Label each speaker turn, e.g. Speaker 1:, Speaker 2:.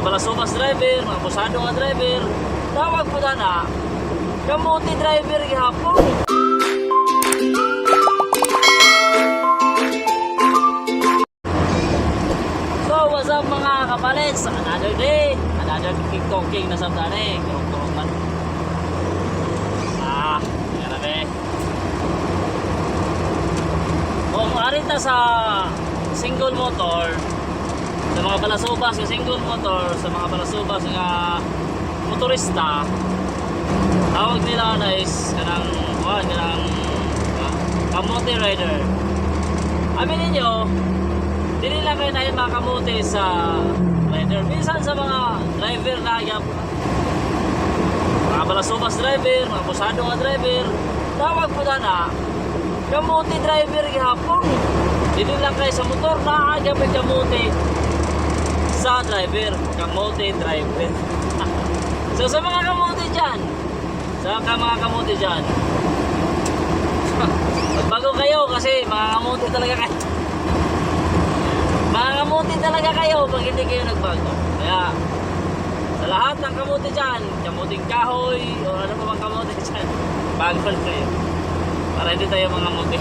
Speaker 1: balasubas driver, mga busado nga driver, tawag po na kamuti driver gihapon. So what's up mga kapalits, another day, another talking na sa tani, kurong-kurong man. Yan na be. Kung arita sa single motor, sa mga balasubas ng single motor, sa mga balasubas ng motorista, tawag nila guys kanang kamote rider. Aminin nyo, hindi lang kayo na mga kamote sa rider. Minsan sa mga driver na mga balasubas driver, mga busado nga driver, tawag po na kamote driver gihapon. Hindi lang kayo sa motor na may kamote sa driver, kamote driver. So sa mga kamote dyan, magbago kayo kasi mga kamote talaga kayo. Mga kamote talaga kayo pag hindi kayo nagbago. Kaya sa lahat ng kamote dyan, kamuting kahoy o ano pa bang kamote dyan, bago kayo para hindi tayo mga kamote.